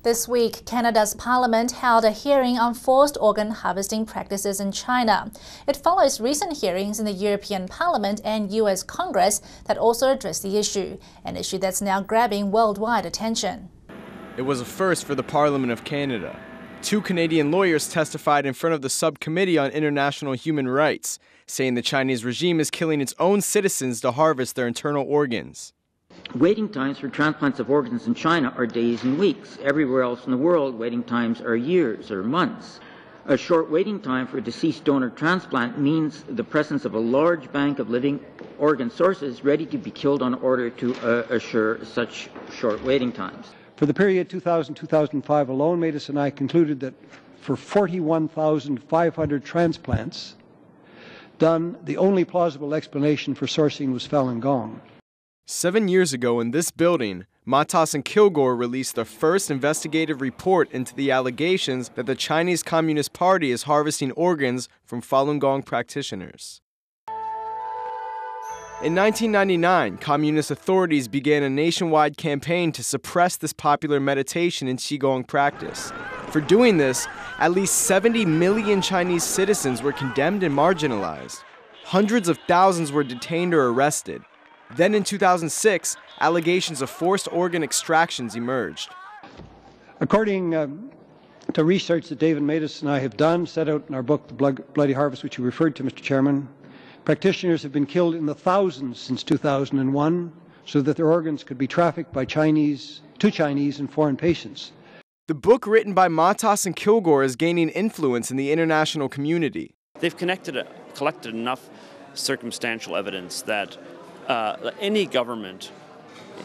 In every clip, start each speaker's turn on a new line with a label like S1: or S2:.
S1: This week, Canada's Parliament held a hearing on forced organ harvesting practices in China. It follows recent hearings in the European Parliament and US Congress that also address the issue, an issue that's now grabbing worldwide attention.
S2: It was a first for the Parliament of Canada. 2 Canadian lawyers testified in front of the Subcommittee on International Human Rights, saying the Chinese regime is killing its own citizens to harvest their internal organs.
S3: Waiting times for transplants of organs in China are days and weeks. Everywhere else in the world, waiting times are years or months. A short waiting time for a deceased donor transplant means the presence of a large bank of living organ sources ready to be killed in order to assure such short waiting times.
S4: For the period 2000-2005 alone, Matus and I concluded that for 41,500 transplants done, the only plausible explanation for sourcing was Falun Gong.
S2: 7 years ago in this building, Matas and Kilgour released their first investigative report into the allegations that the Chinese Communist Party is harvesting organs from Falun Gong practitioners. In 1999, communist authorities began a nationwide campaign to suppress this popular meditation and Qigong practice. For doing this, at least 70 million Chinese citizens were condemned and marginalized. Hundreds of thousands were detained or arrested. Then in 2006, allegations of forced organ extractions emerged.
S4: According to research that David Matus and I have done, set out in our book, The Bloody Harvest, which you referred to, Mr. Chairman, practitioners have been killed in the thousands since 2001 so that their organs could be trafficked by Chinese and foreign patients.
S2: The book written by Matas and Kilgour is gaining influence in the international community.
S5: They've collected enough circumstantial evidence that any government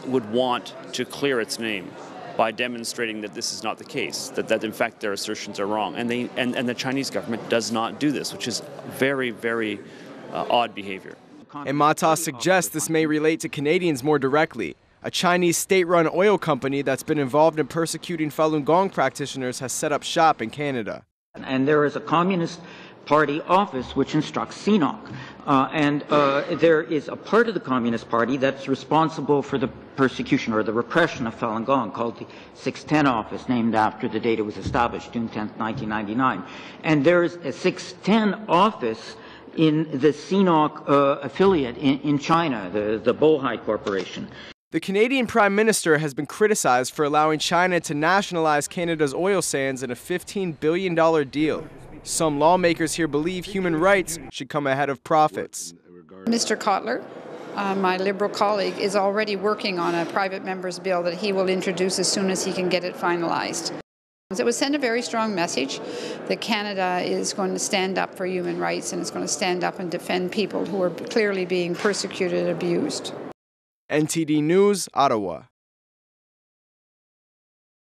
S5: would want to clear its name by demonstrating that this is not the case, that in fact their assertions are wrong. And the Chinese government does not do this, which is very, very odd behavior.
S2: And Matas suggests this may relate to Canadians more directly. A Chinese state-run oil company that's been involved in persecuting Falun Gong practitioners has set up shop in Canada.
S3: And there is a Communist Party office which instructs CNOC. There is a part of the Communist Party that's responsible for the persecution or the repression of Falun Gong called the 610 office, named after the date it was established, June 10, 1999. And there is a 610 office in the CNOC affiliate in China, the Bohai Corporation.
S2: The Canadian Prime Minister has been criticized for allowing China to nationalize Canada's oil sands in a $15 billion deal. Some lawmakers here believe human rights should come ahead of profits.
S6: Mr. Kotler, my Liberal colleague, is already working on a private member's bill that he will introduce as soon as he can get it finalized. It would send a very strong message that Canada is going to stand up for human rights and is going to stand up and defend people who are clearly being persecuted and abused.
S2: NTD News, Ottawa.